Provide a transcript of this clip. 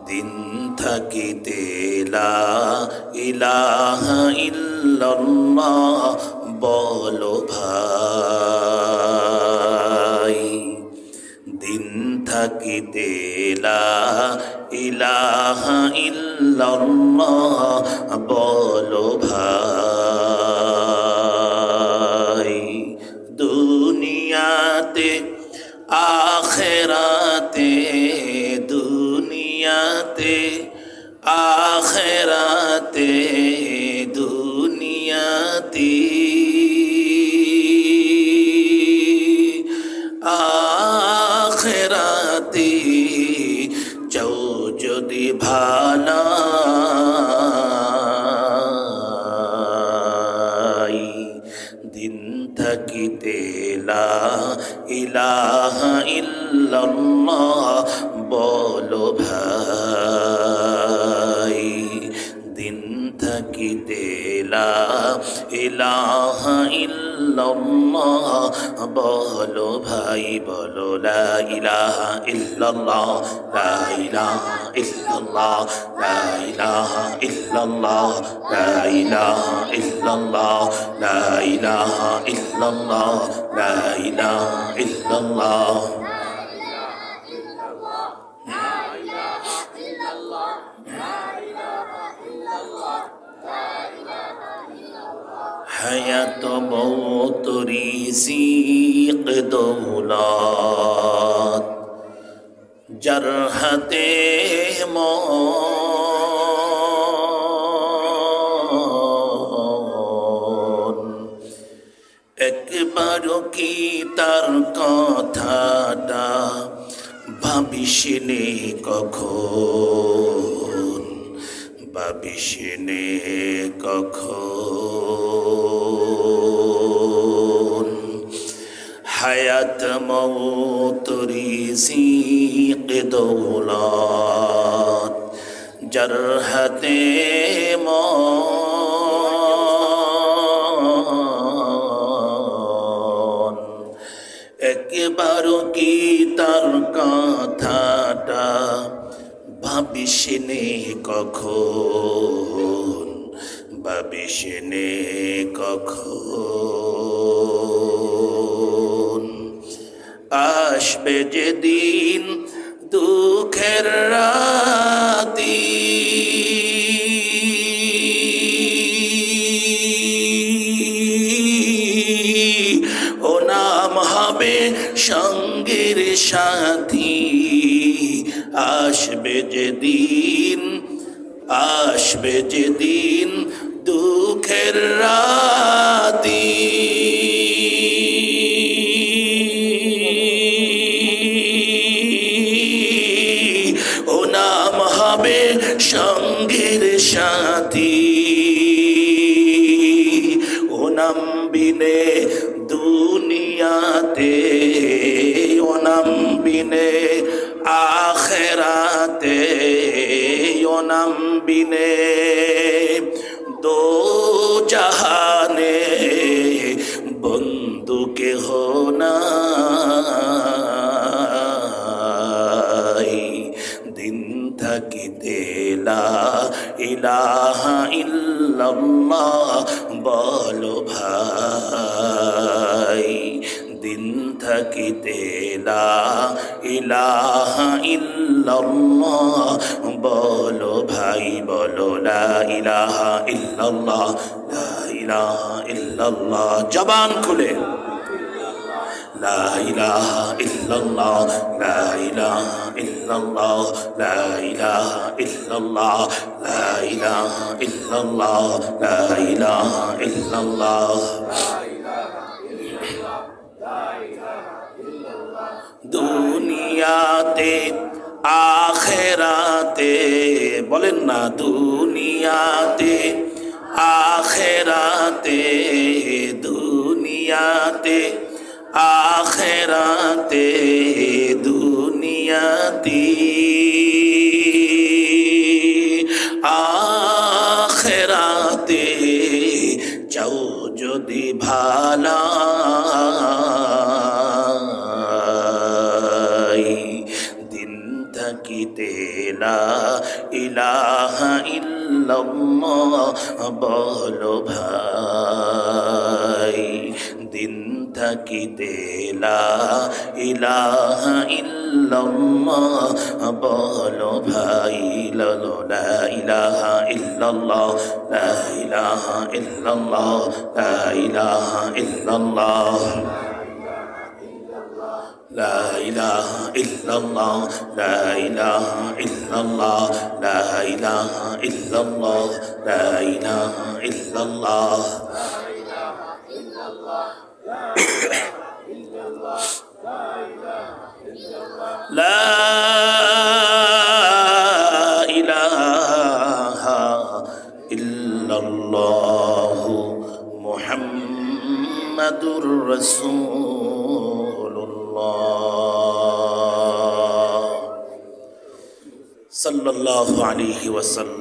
দিন থাকিতে লা ইলাহা ইল্লাল্লাহ বলো ভাই। দিন থাকিতে লা ইলাহা ইল্লাল্লাহ বলো ভাই। দুনিয়াতে আখেরাতে, দুনিয়াতে আখেরাতে, দুনিয়াতে আখেরাতে চাও যদি ভালাই। দিন থাকিতে লা ইলাহা ইল্লাল্লাহ বলো ভাই। দিন থাকিতে লা ইলাহা ইল্লাল্লাহ বলো ভাই, বলো লা ইলাহা ইল্লাল্লাহ, লা ইলাহা ইল্লাল্লাহ, লা ইলাহা ইল্লাল্লাহ, লা ইলাহা ইল্লাল্লাহ, লা ইলাহা ইল্লাল্লাহ, লা ইলাহা ইল্লাল্লাহ। হায়াত মৌত রিজিক দৌলত যার হাতে মন, একবারও কি তার কথাটা ভাবিস নে কখন, ভাবিস নে কখন। হায়াত মৌত রিজিক দৌলত যার হাতে মন, একবারও কি তার কথাটা ভাবিস নে কখন, ভাবিস নে কখন। আসবে যেদিন দুঃখের রাতি, ও নাম হবে সঙ্গের সাথী। আসবে যেদিন, আসবে যেদিন দুঃখের রাতি, ও নাম হবে সঙ্গের সাথী। ও নাম বিনে দুনিয়াতে, ও নাম বিনে আখেরাতে, ও নাম বিনে দো জাহানে বন্ধু কেহ নাই। দিন থাকিতে লা ইলাহা ইল্লাল্লাহ বলো ভাই। দিন থাকিতে লা ইলাহা ইল্লাল্লাহ বলো ভাই, বলো লা ইলাহা ইল্লাল্লাহ, লা ইলাহা ইল্লাল্লাহ। জবান খুলে লা ইলাহা ইল্লাল্লাহ, লা ইলাহা ইল্লাল্লাহ, লা ইলাহা ইল্লাল্লাহ, লা ইলাহা ইল্লাল্লাহ, লা ইলাহা ইল্লাল্লাহ। দুনিয়াতে আখেরাতে, বলেন না, দুনিয়াতে আখেরাতে, দুনিয়াতে আখেরাতে, দুনিয়াতে আখেরাতে চাও যদি ভালাই। দিন থাকিতে লা ইলাহা ইল্লাল্লাহ বলো ভাই, দিন থাকিতে লা ইলাহা ইল্লাল্লাহ বলো ভাই, লা ইলাহা ইল্লাল্লাহ, লা ইলাহা ইল্লাল্লাহ, লা ইলাহা ইল্লাল্লাহ, লা ইলাহা ইল্লাল্লাহ, লা ইলাহা ইল্লাল্লাহ, লা ইলাহা ইল্লাল্লাহ, লা ইলাহা ইল্লাল্লাহ। লা ইলাহা ইল্লাল্লাহু মুহাম্মাদুর রাসূলুল্লাহ সাল্লাল্লাহু আলাইহি ওয়াসাল্লাম।